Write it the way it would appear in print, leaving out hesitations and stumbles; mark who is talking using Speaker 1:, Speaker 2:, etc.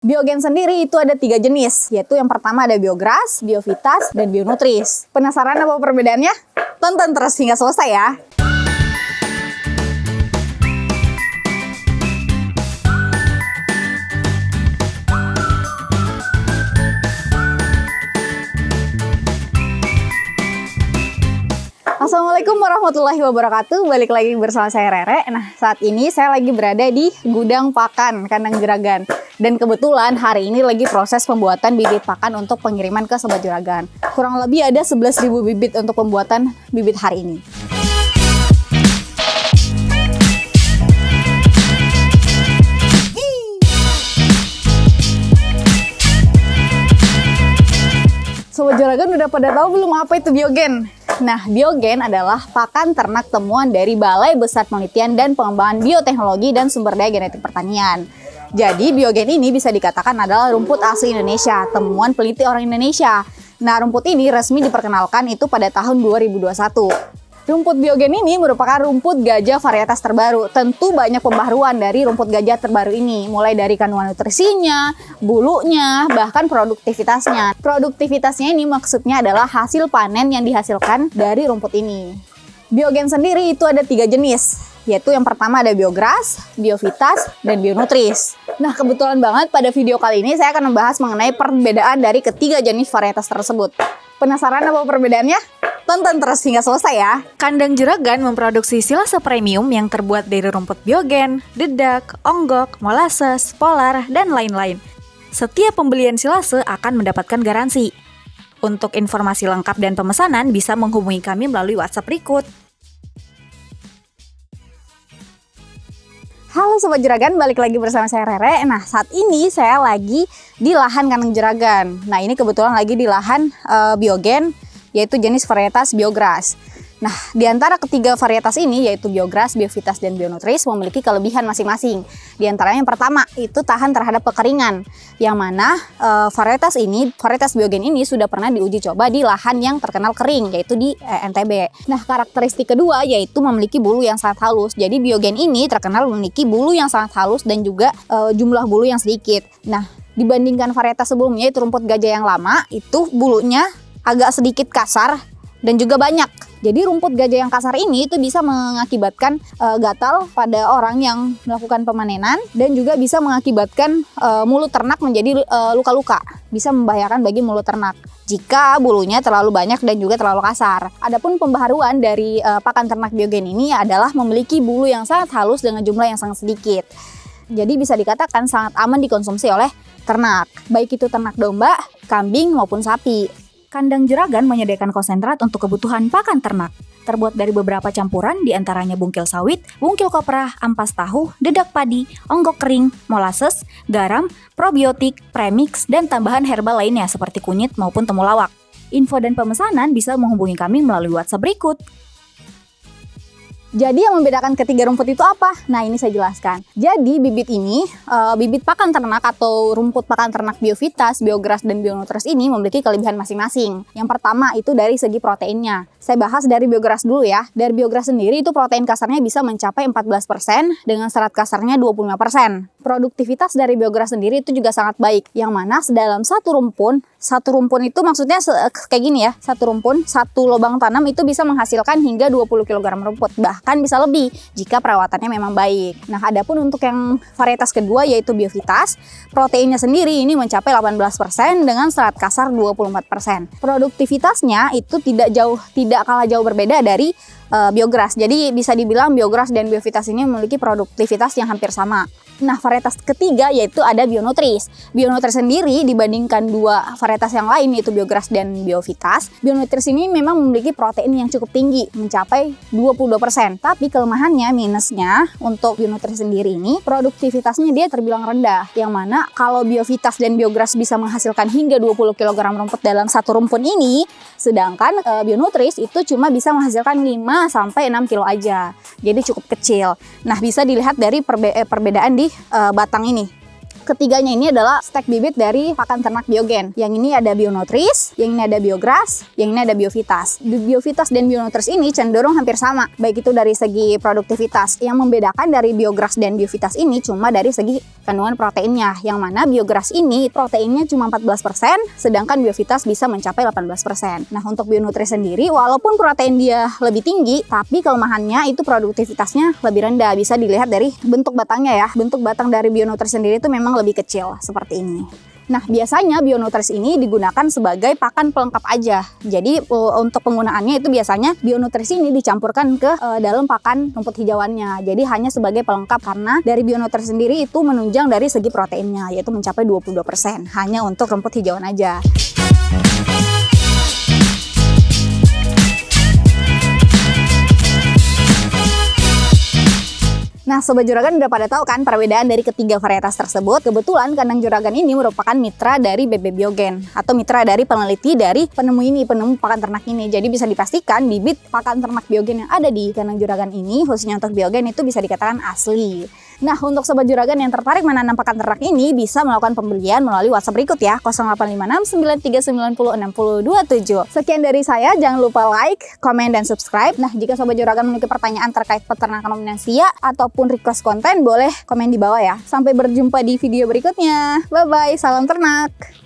Speaker 1: Biogen sendiri itu ada 3 jenis, yaitu yang pertama ada Biogras, Biovitas, dan Bionutris. Penasaran apa perbedaannya? Tonton terus hingga selesai ya! Assalamualaikum warahmatullahi wabarakatuh. Balik lagi bersama saya Rere. Nah, saat ini saya lagi berada di gudang pakan kandang juragan. Dan kebetulan hari ini lagi proses pembuatan bibit pakan untuk pengiriman ke Sobat Juragan. Kurang lebih ada 11.000 bibit untuk pembuatan bibit hari ini. Sobat Juragan udah pada tahu belum apa itu Biogen? Nah, Biogen adalah pakan ternak temuan dari Balai Besar Penelitian dan Pengembangan Bioteknologi dan Sumber Daya Genetik Pertanian. Jadi, Biogen ini bisa dikatakan adalah rumput asli Indonesia, temuan peneliti orang Indonesia. Nah, rumput ini resmi diperkenalkan itu pada tahun 2021. Rumput Biogen ini merupakan rumput gajah varietas terbaru. Tentu banyak pembaharuan dari rumput gajah terbaru ini, mulai dari kandungan nutrisinya, bulunya, bahkan produktivitasnya. Produktivitasnya ini maksudnya adalah hasil panen yang dihasilkan dari rumput ini. Biogen sendiri itu ada 3 jenis, yaitu yang pertama ada Biogras, Biovitas, dan Bionutris. Nah, kebetulan banget pada video kali ini saya akan membahas mengenai perbedaan dari ketiga jenis varietas tersebut. Penasaran apa perbedaannya? Tonton terus hingga selesai ya.
Speaker 2: Kandang Juragan memproduksi silase premium yang terbuat dari rumput Biogen, dedak, onggok, molasses, polar, dan lain-lain. Setiap pembelian silase akan mendapatkan garansi. Untuk informasi lengkap dan pemesanan bisa menghubungi kami melalui WhatsApp berikut.
Speaker 1: Halo Sobat Juragan, balik lagi bersama saya Rere. Nah, saat ini saya lagi di lahan kandang juragan. Nah, ini kebetulan lagi di lahan Biogen, yaitu jenis varietas Biogras. Nah, di antara ketiga varietas ini, yaitu Biogras, Biovitas, dan Bionutris, memiliki kelebihan masing-masing. Di antaranya yang pertama, itu tahan terhadap kekeringan. Yang mana varietas Biogen ini sudah pernah diuji coba di lahan yang terkenal kering, yaitu di NTB. Nah, karakteristik kedua, yaitu memiliki bulu yang sangat halus. Jadi, Biogen ini terkenal memiliki bulu yang sangat halus dan juga jumlah bulu yang sedikit. Nah, dibandingkan varietas sebelumnya, itu rumput gajah yang lama, itu bulunya agak sedikit kasar dan juga banyak. Jadi rumput gajah yang kasar ini itu bisa mengakibatkan gatal pada orang yang melakukan pemanenan dan juga bisa mengakibatkan mulut ternak menjadi luka-luka. Bisa membahayakan bagi mulut ternak jika bulunya terlalu banyak dan juga terlalu kasar. Adapun pembaharuan dari pakan ternak Biogen ini adalah memiliki bulu yang sangat halus dengan jumlah yang sangat sedikit. Jadi bisa dikatakan sangat aman dikonsumsi oleh ternak, baik itu ternak domba, kambing maupun sapi.
Speaker 2: Kandang Juragan menyediakan konsentrat untuk kebutuhan pakan ternak. Terbuat dari beberapa campuran, diantaranya bungkil sawit, bungkil kopra, ampas tahu, dedak padi, onggok kering, molasses, garam, probiotik, premix, dan tambahan herbal lainnya seperti kunyit maupun temulawak. Info dan pemesanan bisa menghubungi kami melalui WhatsApp berikut.
Speaker 1: Jadi yang membedakan ketiga rumput itu apa? Nah, ini saya jelaskan. Jadi bibit ini, bibit pakan ternak atau rumput pakan ternak Biovitas, Biogras, dan Bionutris ini memiliki kelebihan masing-masing. Yang pertama itu dari segi proteinnya. Saya bahas dari Biogras dulu ya. Dari Biogras sendiri itu protein kasarnya bisa mencapai 14% dengan serat kasarnya 25%. Produktivitas dari Biogras sendiri itu juga sangat baik. Yang mana dalam satu rumpun itu maksudnya kayak gini ya. Satu rumpun, satu lubang tanam itu bisa menghasilkan hingga 20 kg rumput. Bahkan bisa lebih jika perawatannya memang baik. Nah, adapun untuk yang varietas kedua yaitu Biovitas, proteinnya sendiri ini mencapai 18% dengan serat kasar 24%. Produktivitasnya itu tidak kalah jauh berbeda dari Biogras. Jadi bisa dibilang Biogras dan Biovitas ini memiliki produktivitas yang hampir sama. Nah, varietas ketiga yaitu ada Bionutris. Bionutris sendiri dibandingkan dua varietas yang lain yaitu Biogras dan Biovitas, Bionutris ini memang memiliki protein yang cukup tinggi, mencapai 22%. Tapi kelemahannya, minusnya untuk Bionutris sendiri ini, produktivitasnya dia terbilang rendah. Yang mana kalau Biovitas dan Biogras bisa menghasilkan hingga 20 kg rumput dalam satu rumpun ini, sedangkan Bionutris itu cuma bisa menghasilkan 5-6 kilo aja. Jadi cukup kecil. Nah, bisa dilihat dari perbedaan di batang ini. Ketiganya ini adalah stek bibit dari pakan ternak biogen. Yang ini ada Bionutris, yang ini ada Biogras, yang ini ada Biovitas. Biovitas dan Bionutris ini cenderung hampir sama, baik itu dari segi produktivitas. Yang membedakan dari Biogras dan Biovitas ini cuma dari segi kandungan proteinnya, yang mana Biogras ini proteinnya cuma 14%, sedangkan Biovitas bisa mencapai 18%. Nah, untuk Bionutris sendiri, walaupun protein dia lebih tinggi, tapi kelemahannya itu produktivitasnya lebih rendah. Bisa dilihat dari bentuk batangnya ya. Bentuk batang dari Bionutris sendiri itu memang lebih kecil seperti ini. Nah, biasanya Bionutris ini digunakan sebagai pakan pelengkap aja. Jadi untuk penggunaannya itu biasanya Bionutris ini dicampurkan ke dalam pakan rumput hijauannya. Jadi hanya sebagai pelengkap karena dari Bionutris sendiri itu menunjang dari segi proteinnya, yaitu mencapai 22%. Hanya untuk rumput hijauan aja. Nah, Sobat Juragan udah pada tahu kan perbedaan dari ketiga varietas tersebut. Kebetulan kandang juragan ini merupakan mitra dari BB Biogen atau mitra dari peneliti dari penemu pakan ternak ini. Jadi bisa dipastikan bibit pakan ternak biogen yang ada di kandang juragan ini, khususnya untuk biogen, itu bisa dikatakan asli. Nah, untuk Sobat Juragan yang tertarik menanam pakan ternak ini bisa melakukan pembelian melalui WhatsApp berikut ya, 085693906027. Sekian dari saya, jangan lupa like, komen, dan subscribe. Nah, jika Sobat Juragan memiliki pertanyaan terkait peternakan ruminansia ataupun request konten, boleh komen di bawah ya. Sampai berjumpa di video berikutnya. Bye-bye, salam ternak!